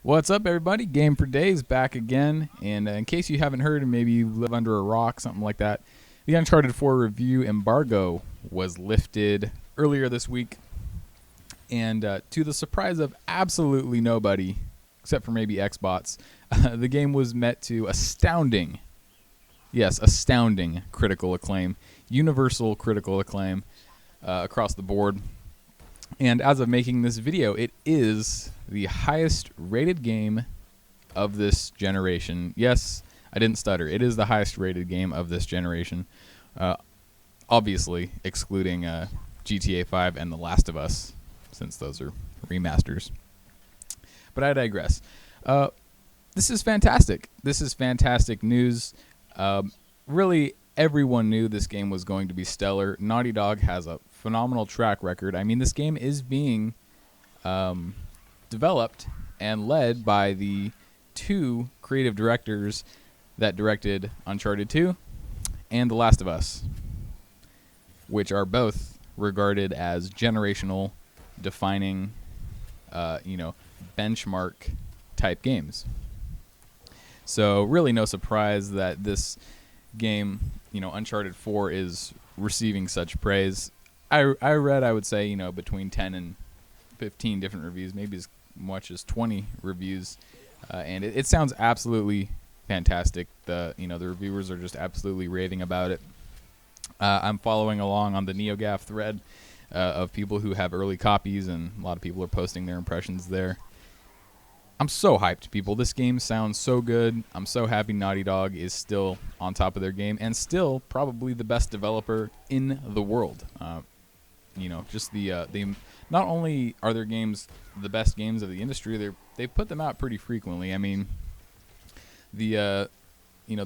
What's up, everybody? Game for Days back again. And in case you haven't heard, and maybe you live under a rock, something like that, the Uncharted 4 review embargo was lifted earlier this week. And to the surprise of absolutely nobody, except for maybe Xbots, the game was met to astounding critical acclaim, universal critical acclaim across the board. And as of making this video, it is the highest rated game of this generation. Yes, I didn't stutter. It is the highest rated game of this generation. Obviously, excluding GTA 5 and The Last of Us, since those are remasters. But I digress. This is fantastic. This is fantastic news. Really, everyone knew this game was going to be stellar. Naughty Dog has a phenomenal track record. I mean, this game is being developed and led by the two creative directors that directed Uncharted 2 and The Last of Us, which are both regarded as generational defining, benchmark type games. So really no surprise that this game, Uncharted 4 is receiving such praise. I read, I would say, between 10 and 15 different reviews, maybe as much as 20 reviews, and it sounds absolutely fantastic. The reviewers are just absolutely raving about it. I'm following along on the NeoGAF thread of people who have early copies, and a lot of people are posting their impressions there. I'm so hyped, people. This game sounds so good. I'm so happy Naughty Dog is still on top of their game and still probably the best developer in the world. Just the not only are their games the best games of the industry, they put them out pretty frequently. I mean, the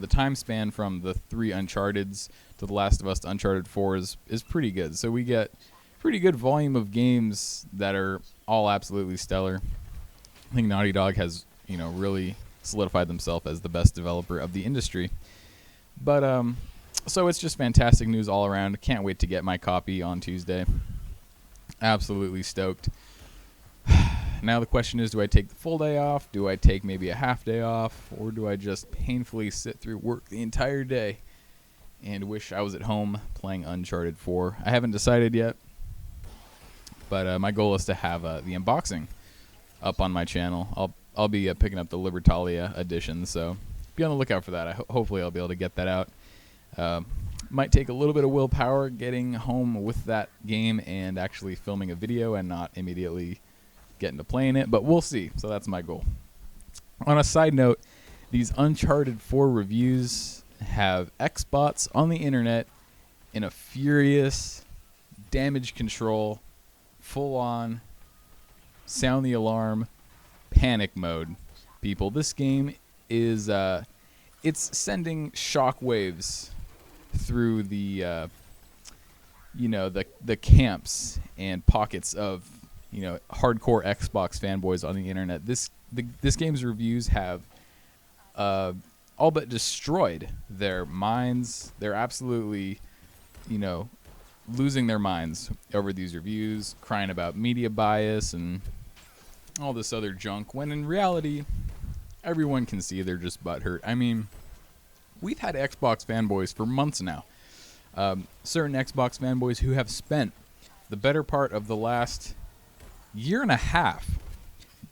time span from the 3 Uncharteds to The Last of Us to Uncharted 4 is pretty good. So we get pretty good volume of games that are all absolutely stellar. I think Naughty Dog has, really solidified themselves as the best developer of the industry. But so it's just fantastic news all around. Can't wait to get my copy on Tuesday. Absolutely stoked. Now the question is, do I take the full day off? Do I take maybe a half day off? Or do I just painfully sit through work the entire day and wish I was at home playing Uncharted 4? I haven't decided yet. But my goal is to have the unboxing up on my channel. I'll be picking up the Libertalia edition, so be on the lookout for that. Hopefully I'll be able to get that out. Might take a little bit of willpower getting home with that game and actually filming a video and not immediately getting to playing it, but we'll see. So that's my goal. On a side note, these Uncharted 4 reviews have Xbots on the internet in a furious damage control, full-on sound the alarm panic mode. People, this game is it's sending shockwaves through the the camps and pockets of hardcore Xbox fanboys on the internet. This game's reviews have all but destroyed their minds. They're absolutely losing their minds over these reviews, crying about media bias and all this other junk, when in reality, everyone can see they're just butthurt. I mean, we've had Xbox fanboys for months now. Certain Xbox fanboys who have spent the better part of the last year and a half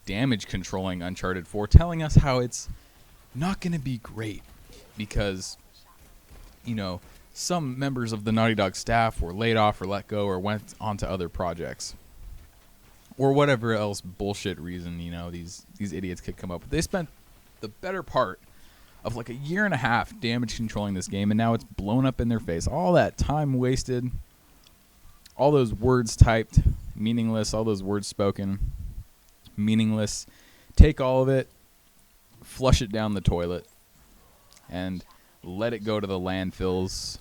damage controlling Uncharted 4, telling us how it's not going to be great because, some members of the Naughty Dog staff were laid off or let go or went on to other projects. Or whatever else bullshit reason, these idiots could come up with. They spent the better part of like a year and a half damage controlling this game, and now it's blown up in their face. All that time wasted, all those words typed, meaningless, all those words spoken, meaningless. Take all of it, flush it down the toilet, and let it go to the landfills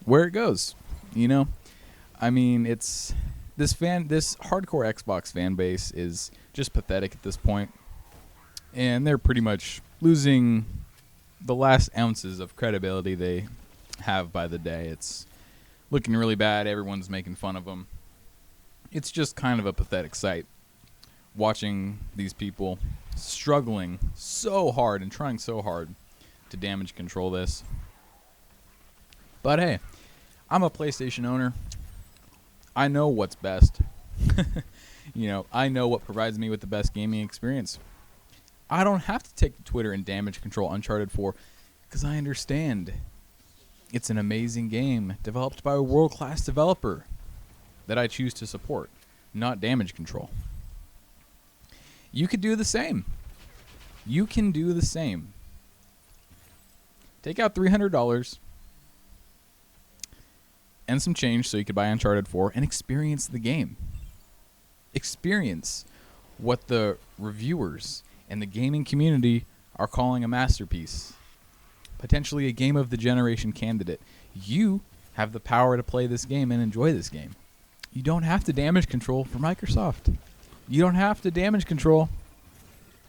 where it goes. I mean, it's this hardcore Xbox fan base is just pathetic at this point, and they're pretty much losing the last ounces of credibility they have by the day. It's looking really bad. Everyone's making fun of them. It's just kind of a pathetic sight. watching these people struggling so hard and trying so hard to damage control this. But hey, I'm a PlayStation owner. I know what's best. I know what provides me with the best gaming experience. I don't have to take to Twitter and damage control Uncharted 4 because I understand it's an amazing game developed by a world-class developer that I choose to support, not damage control. You could do the same. You can do the same. Take out $300 and some change so you could buy Uncharted 4 and experience the game. Experience what the reviewers and the gaming community are calling a masterpiece. Potentially a game of the generation candidate. You have the power to play this game and enjoy this game. You don't have to damage control for Microsoft. You don't have to damage control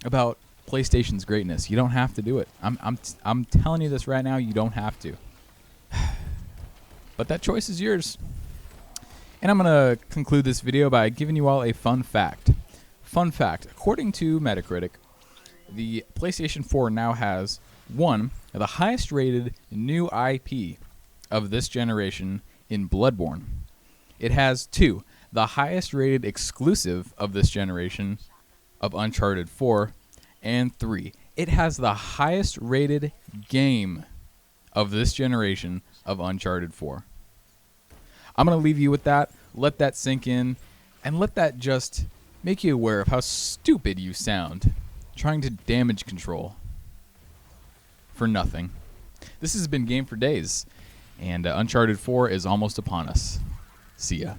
about PlayStation's greatness. You don't have to do it. I'm telling you this right now. You don't have to. But that choice is yours. And I'm going to conclude this video by giving you all a fun fact. Fun fact. According to Metacritic, the PlayStation 4 now has one of the highest rated new IP of this generation in Bloodborne. It has two, the highest rated exclusive of this generation of Uncharted 4, and three, it has the highest rated game of this generation of Uncharted 4. I'm going to leave you with that. Let that sink in, and let that just make you aware of how stupid you sound trying to damage control for nothing. This has been Game for Days, and Uncharted 4 is almost upon us. See ya.